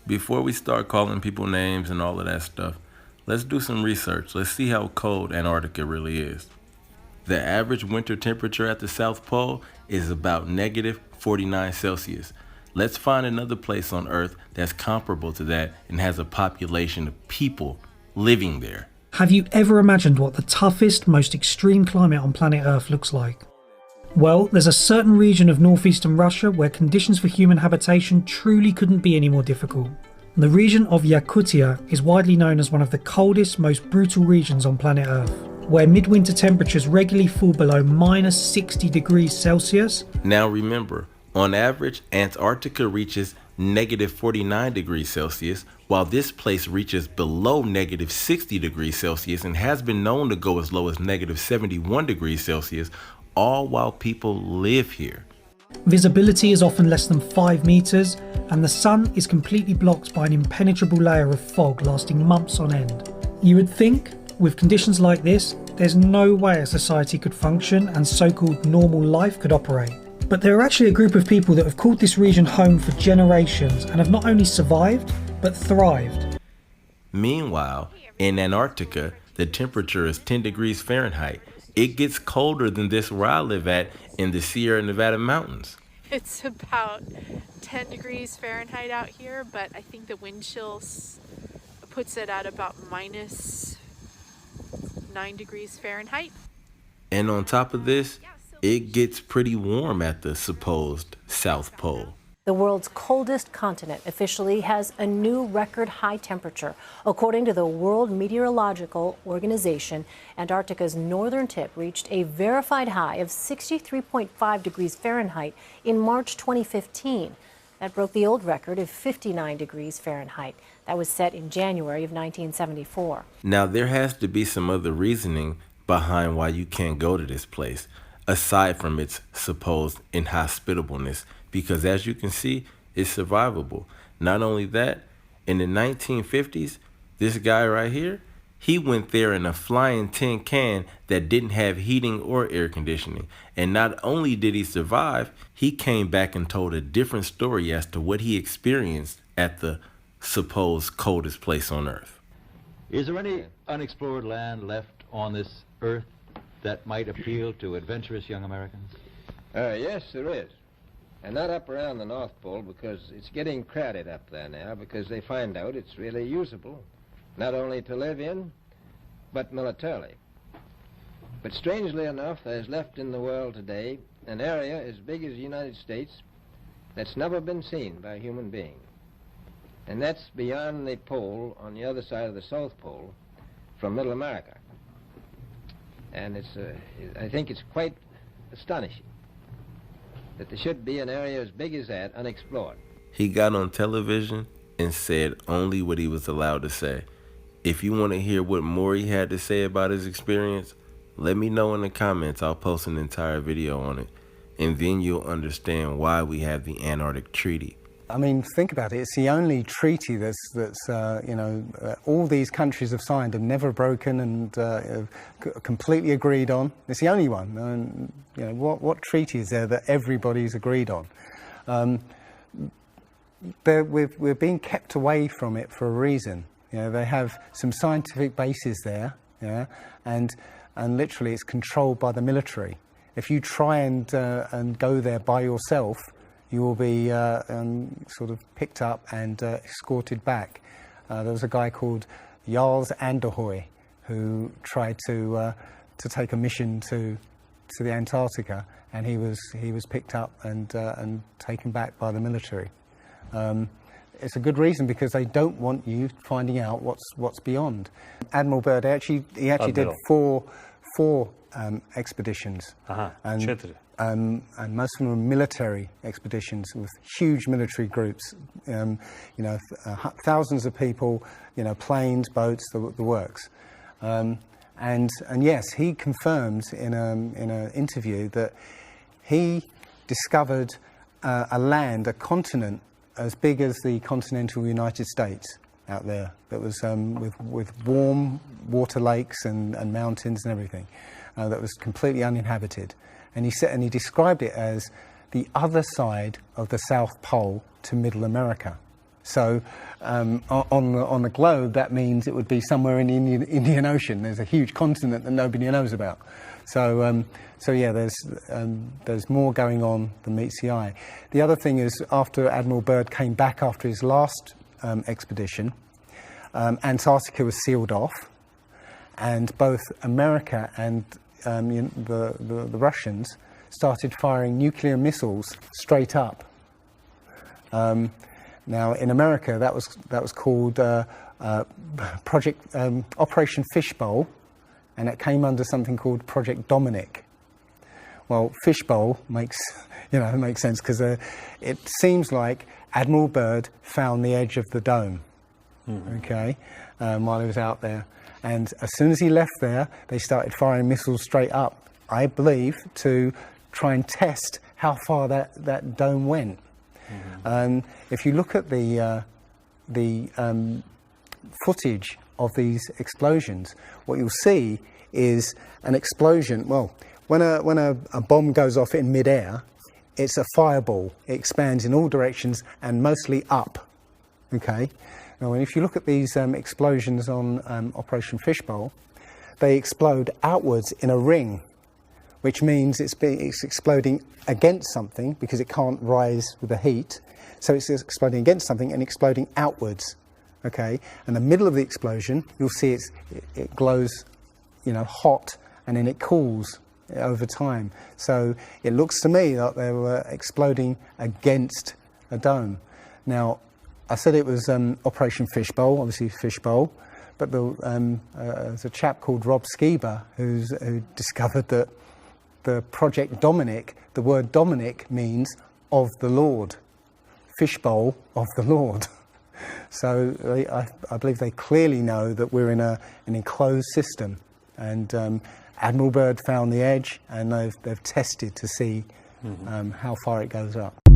Before we start calling people names and all of that stuff, let's do some research. Let's see how cold Antarctica really is. The average winter temperature at the South Pole is about negative 49 Celsius. Let's find another place on Earth that's comparable to that and has a population of people living there. Have you ever imagined what the toughest, most extreme climate on planet Earth looks like? Well, there's a certain region of northeastern Russia where conditions for human habitation truly couldn't be any more difficult. The region of Yakutia is widely known as one of the coldest, most brutal regions on planet Earth, where midwinter temperatures regularly fall below minus 60 degrees Celsius. Now remember, on average, Antarctica reaches negative 49 degrees Celsius, while this place reaches below negative 60 degrees Celsius and has been known to go as low as negative 71 degrees Celsius, all while people live here. Visibility is often less than 5 meters, and the sun is completely blocked by an impenetrable layer of fog lasting months on end. You would think, with conditions like this, there's no way a society could function and so-called normal life could operate. But there are actually a group of people that have called this region home for generations and have not only survived, but thrived. Meanwhile, in Antarctica, the temperature is 10 degrees Fahrenheit. It gets colder than this where I live at in the Sierra Nevada mountains. It's about 10 degrees Fahrenheit out here, but I think the wind chill puts it at about minus 9 degrees Fahrenheit. And on top of this, it gets pretty warm at the supposed South Pole. The world's coldest continent officially has a new record high temperature. According to the World Meteorological Organization, Antarctica's northern tip reached a verified high of 63.5 degrees Fahrenheit in March 2015. That broke the old record of 59 degrees Fahrenheit. That was set in January of 1974. Now, there has to be some other reasoning behind why you can't go to this place, aside from its supposed inhospitableness, because as you can see, it's survivable. Not only that, in the 1950s, this guy right here, he went there in a flying tin can that didn't have heating or air conditioning. And not only did he survive, he came back and told a different story as to what he experienced at the supposed coldest place on Earth. Is there any unexplored land left on this Earth that might appeal to adventurous young Americans? Yes, there is. And not up around the North Pole, because it's getting crowded up there now, because they find out it's really usable, not only to live in, but militarily. But strangely enough, there's left in the world today an area as big as the United States that's never been seen by a human being. And that's beyond the pole, on the other side of the South Pole, from Middle America. And I think it's quite astonishing that there should be an area as big as that unexplored. He got on television and said only what he was allowed to say. If you want to hear what more he had to say about his experience, let me know in the comments. I'll post an entire video on it. And then you'll understand why we have the Antarctic Treaty. I mean, think about it. It's the only treaty that's all these countries have signed and never broken and completely agreed on. It's the only one. And, what treaty is there that everybody's agreed on? We're being kept away from it for a reason. They have some scientific bases there, and literally it's controlled by the military. If you try and go there by yourself, you will be sort of picked up and escorted back. There was a guy called Jarls Anderhoy who tried to take a mission to the Antarctica, and he was picked up and taken back by the military. It's a good reason, because they don't want you finding out what's beyond. Admiral Byrd he actually did four expeditions. And most of them were military expeditions with huge military groups, thousands of people, planes, boats, the works. And yes, he confirms in an interview that he discovered a continent as big as the continental United States out there, that was with warm water lakes and mountains and everything, that was completely uninhabited. And he described it as the other side of the South Pole to Middle America. So on the globe, that means it would be somewhere in the Indian Ocean. There's a huge continent that nobody knows about. So yeah, there's more going on than meets the eye. The other thing is, after Admiral Byrd came back after his last expedition, Antarctica was sealed off, and both America and the Russians started firing nuclear missiles straight up. Now, in America, that was called Project Operation Fishbowl, and it came under something called Project Dominic. Well, Fishbowl makes sense because it seems like Admiral Byrd found the edge of the dome, okay, while he was out there, and as soon as he left there, they started firing missiles straight up, I believe, to try and test how far that dome went. If you look at the footage of these explosions, what you'll see is an explosion. Well, when a bomb goes off in midair, it's a fireball. It expands in all directions and mostly up. Okay. Now, if you look at these explosions on Operation Fishbowl, they explode outwards in a ring, which means it's exploding against something because it can't rise with the heat. So it's exploding against something and exploding outwards, okay? And the middle of the explosion, you'll see it glows, hot, and then it cools over time. So it looks to me like they were exploding against a dome. Now, I said it was Operation Fishbowl, obviously Fishbowl, but there's a chap called Rob Skiba who discovered that the Project Dominic, the word Dominic means of the Lord. Fishbowl of the Lord. So I believe they clearly know that we're in an enclosed system, and Admiral Byrd found the edge, and they've tested to see how far it goes up.